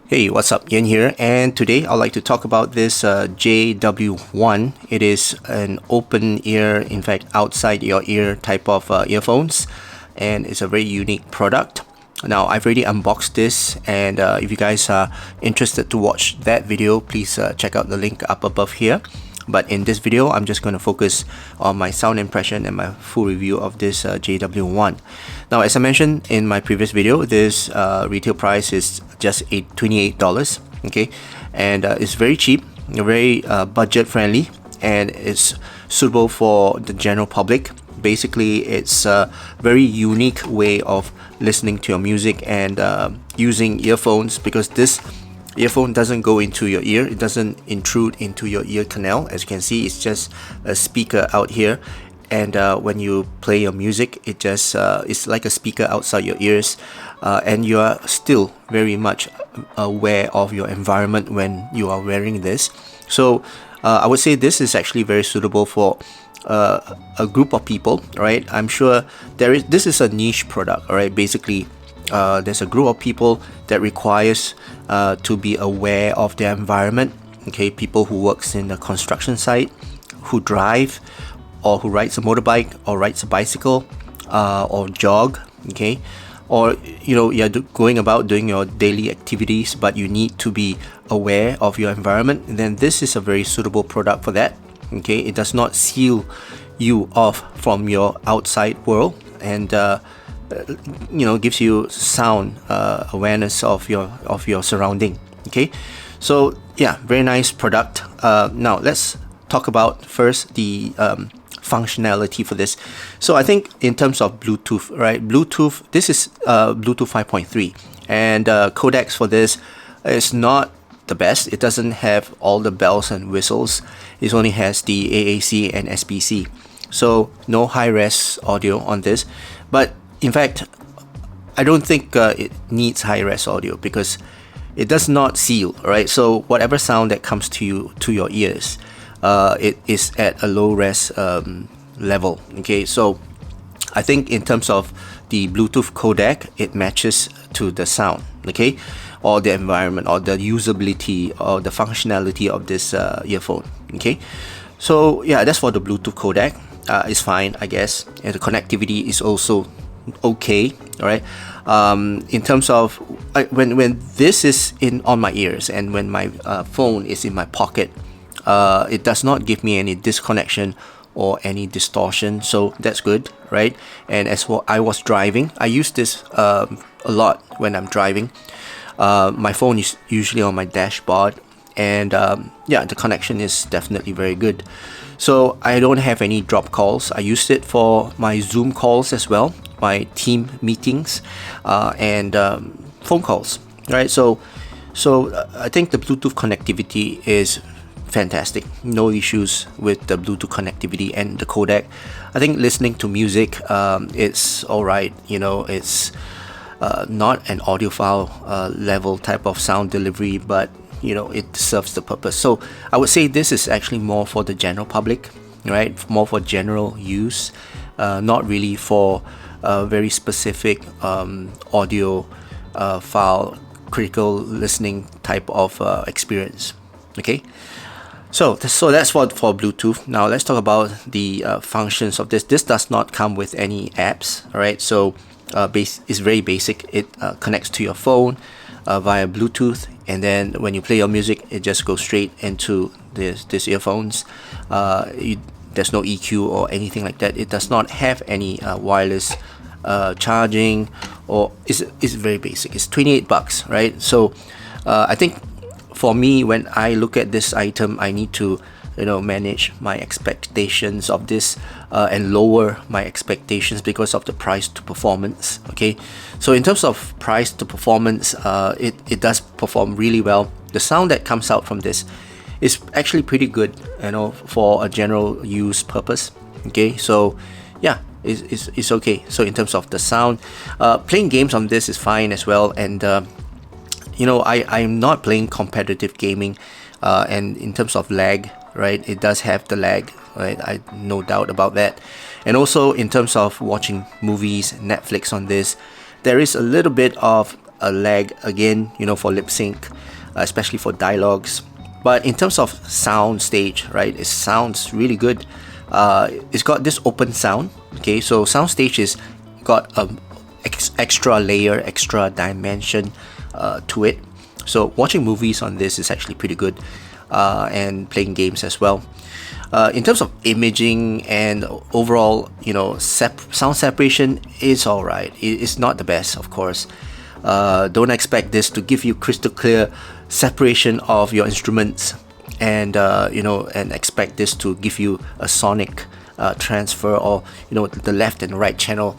Hey, what's up? Yen here, and today I'd like to talk about this JW1. It is an open ear, in fact, outside your ear type of earphones, and it's a very unique product. Now, I've already unboxed this, and if you guys are interested to watch that video, please check out the link up above here. But in this video, I'm just going to focus on my sound impression and my full review of this JW1. Now, as I mentioned in my previous video, this retail price is just $28, okay? And it's very cheap, very budget friendly, and it's suitable for the general public. Basically, it's a very unique way of listening to your music and using earphones, because this earphone doesn't go into your ear, it doesn't intrude into your ear canal. As you can see, it's just a speaker out here, and when you play your music, it just it's like a speaker outside your ears, and you are still very much aware of your environment when you are wearing this. So I would say this is actually very suitable for a group of people, right? I'm sure this is a niche product, all right? Basically, there's a group of people that requires to be aware of their environment. Okay, people who works in the construction site, who drive, or who rides a motorbike, or rides a bicycle, or jog. Okay, or you're going about doing your daily activities, but you need to be aware of your environment. Then this is a very suitable product for that. Okay, it does not seal you off from your outside world, and gives you sound awareness of your surrounding. Okay, so yeah, very nice product. Now let's talk about first the functionality for this. So I think in terms of Bluetooth, right? Bluetooth, this is Bluetooth 5.3, and codecs for this is not the best. It doesn't have all the bells and whistles. It only has the AAC and SBC, so no high-res audio on this. But in fact, I don't think it needs high-res audio, because it does not seal, right? So whatever sound that comes to your ears, it is at a low-res level. Okay, so I think in terms of the Bluetooth codec, it matches to the sound, okay, or the environment, or the usability, or the functionality of this earphone. Okay, so yeah, that's for the Bluetooth codec. It's fine, I guess, and the connectivity is also okay. All right, in terms of when this is on my ears, and when my phone is in my pocket, it does not give me any disconnection or any distortion, so that's good, right? And as for I was driving, I use this a lot when I'm driving. My phone is usually on my dashboard, and yeah, the connection is definitely very good. So I don't have any drop calls. I used it for my Zoom calls as well, my team meetings, and phone calls, right? So I think the Bluetooth connectivity is fantastic. No issues with the Bluetooth connectivity and the codec. I think listening to music, it's all right. It's not an audiophile level type of sound delivery, but it serves the purpose. So I would say this is actually more for the general public, right? More for general use, not really for very specific audio file critical listening type of experience. Okay, so that's for Bluetooth. Now let's talk about the functions of this. This does not come with any apps, all right? So it's very basic. It connects to your phone via Bluetooth, and then when you play your music, it just goes straight into this earphones. There's no EQ or anything like that. It does not have any wireless charging, or it's very basic. It's $28, right? So I think for me, when I look at this item, I need to manage my expectations of this and lower my expectations because of the price to performance. Okay, so in terms of price to performance, it does perform really well. The sound that comes out from this is actually pretty good, for a general use purpose. Okay, so yeah, it's okay. So in terms of the sound, playing games on this is fine as well. And I'm not playing competitive gaming, and in terms of lag, right, it does have the lag, right? I no doubt about that. And also in terms of watching movies, Netflix on this, there is a little bit of a lag again, for lip sync. especially for dialogues. But in terms of sound stage, right, it sounds really good. It's got this open sound. Okay, so sound stage is got a extra layer, extra dimension to it. So watching movies on this is actually pretty good, and playing games as well. In terms of imaging and overall, sound separation is alright. It's not the best, of course. Don't expect this to give you crystal clear separation of your instruments, and and expect this to give you a sonic transfer, or the left and right channel,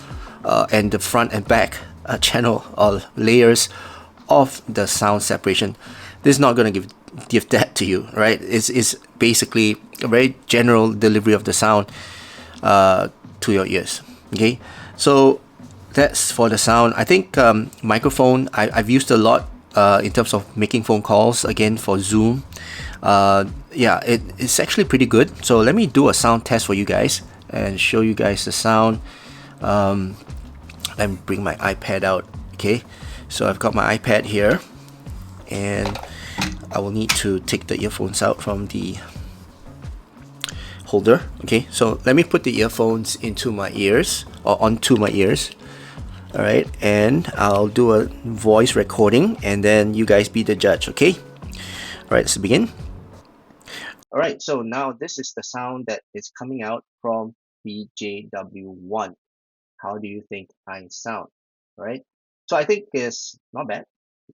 and the front and back channel or layers of the sound separation. This is not going to give that to you, right? It's basically a very general delivery of the sound to your ears. Okay, so that's for the sound. I think microphone I've used a lot in terms of making phone calls, again for Zoom. Yeah, it's actually pretty good. So let me do a sound test for you guys and show you guys the sound. Let me bring my iPad out. Okay, so I've got my iPad here, and I will need to take the earphones out from the holder. Okay, so let me put the earphones into my ears, or onto my ears. All right, and I'll do a voice recording, and then you guys be the judge. Okay, all right, let's begin. All right, so now this is the sound that is coming out from the JW1. How do you think I sound? All right, so I think it's not bad.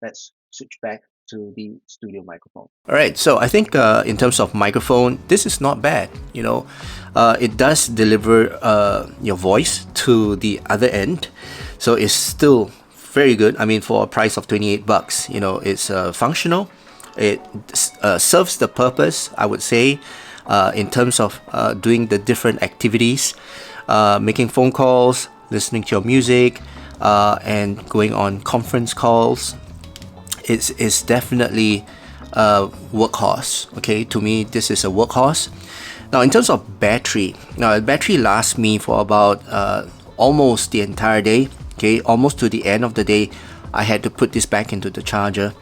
Let's switch back to the studio microphone. All right, so I think in terms of microphone, this is not bad. It does deliver your voice to the other end, so it's still very good. I mean, for a price of 28 bucks, it's functional. It serves the purpose, I would say, in terms of doing the different activities, making phone calls, listening to your music, and going on conference calls. It's definitely a workhorse. Okay, to me, this is a workhorse. Now, in terms of battery, the battery lasts me for about almost the entire day. Okay, almost to the end of the day, I had to put this back into the charger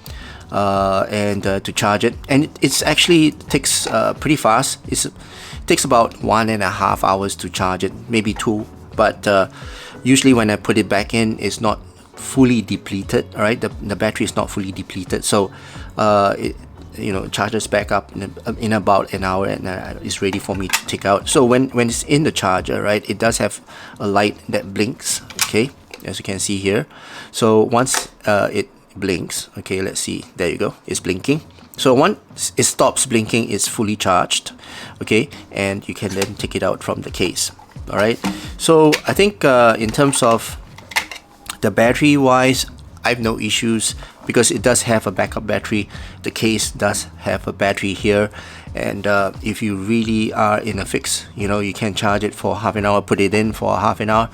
and to charge it, and it's actually takes pretty fast. It takes about 1.5 hours to charge it, maybe 2. But usually when I put it back in, it's not fully depleted. All right, the battery is not fully depleted, so it charges back up in about an hour, and it's ready for me to take out. So when it's in the charger, right, it does have a light that blinks. Okay, as you can see here. So once it blinks, okay, let's see, there you go, it's blinking. So once it stops blinking, it's fully charged. Okay, and you can then take it out from the case. All right, so I think in terms of the battery wise, I have no issues, because it does have a backup battery. The case does have a battery here, and if you really are in a fix, you can charge it for half an hour, put it in for half an hour,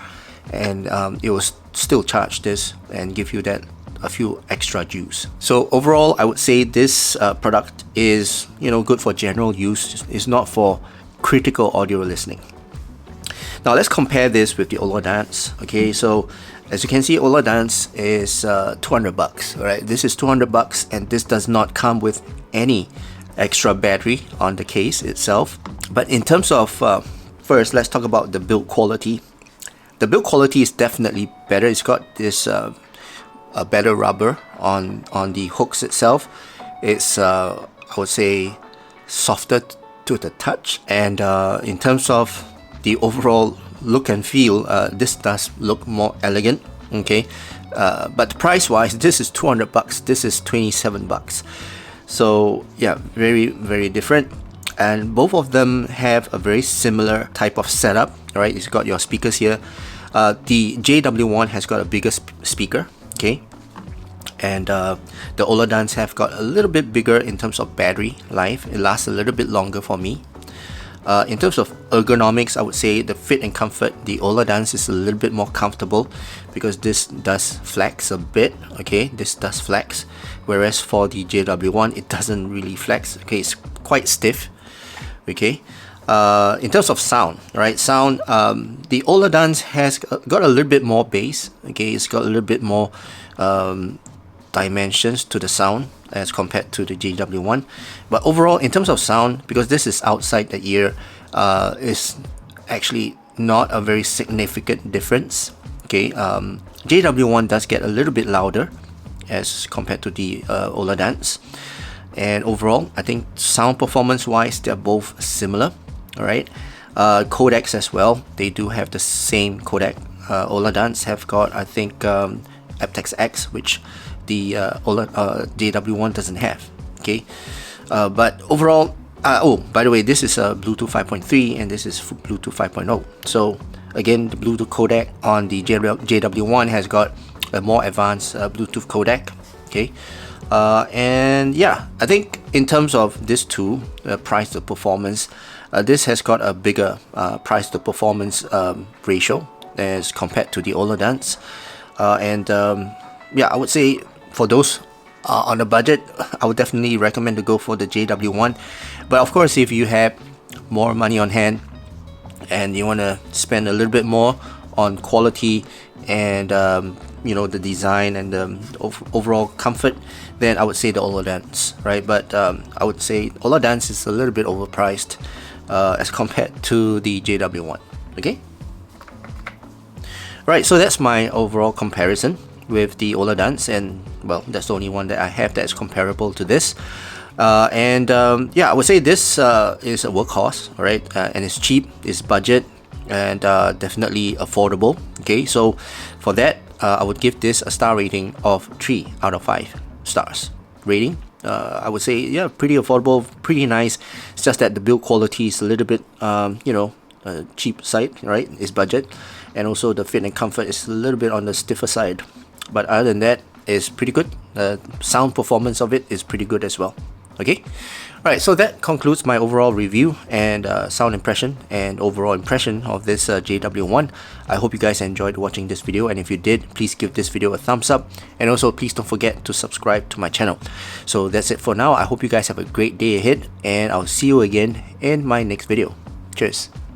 and it will still charge this and give you that a few extra juice. So overall, I would say this product is good for general use. It's not for critical audio listening. Now let's compare this with the Ola Dance. Okay, so as you can see, Ola Dance is 200 bucks. Right, this is 200 bucks, and this does not come with any extra battery on the case itself. But in terms of first, let's talk about the build quality. The build quality is definitely better. It's got this a better rubber on the hooks itself. It's I would say softer to the touch, and in terms of the overall look and feel, this does look more elegant. Okay, but price wise, this is 200 bucks, this is 27 bucks. So yeah, very, very different. And both of them have a very similar type of setup. Right, it's got your speakers here. The JW1 has got a bigger speaker. Okay, and the Ola Dance have got a little bit bigger in terms of battery life. It lasts a little bit longer for me. In terms of ergonomics, I would say the fit and comfort, the Ola Dance is a little bit more comfortable, because this does flex a bit. Okay, this does flex, whereas for the JW1, it doesn't really flex. Okay, it's quite stiff. Okay, in terms of sound, right? Sound, the Ola Dance has got a little bit more bass. Okay, it's got a little bit more dimensions to the sound. as compared to the JW1. But overall, in terms of sound, because this is outside the ear, is actually not a very significant difference. Okay, JW1 does get a little bit louder as compared to the Oladance, and overall I think sound performance wise they're both similar. Alright, codecs as well, they do have the same codec. Oladance have got, I think, aptX X, which the JW1 doesn't have. Okay, but overall, oh, by the way, this is a Bluetooth 5.3 and this is Bluetooth 5.0. So again, the Bluetooth codec on the JW1 has got a more advanced Bluetooth codec. Okay, and yeah, I think in terms of this two, price to performance, this has got a bigger price to performance ratio as compared to the Oladance. And yeah, I would say for those on a budget, I would definitely recommend to go for the JW1. But of course, if you have more money on hand and you want to spend a little bit more on quality and you know, the design and the overall comfort, then I would say the Oladance, right? But I would say Oladance is a little bit overpriced as compared to the JW1. Okay, right, so that's my overall comparison with the Oladance, and well, that's the only one that I have that's comparable to this. Yeah, I would say this is a workhorse, right? And it's cheap, it's budget, and definitely affordable. Okay, so for that, I would give this a star rating of 3 out of 5 stars rating. I would say, yeah, pretty affordable, pretty nice. It's just that the build quality is a little bit, you know, cheap side, right? It's budget, and also the fit and comfort is a little bit on the stiffer side. But other than that, it's pretty good. Sound performance of it is pretty good as well. Okay, alright, so that concludes my overall review and sound impression and overall impression of this JW1. I hope you guys enjoyed watching this video, and if you did, please give this video a thumbs up, and also please don't forget to subscribe to my channel. So that's it for now. I hope you guys have a great day ahead, and I'll see you again in my next video. Cheers.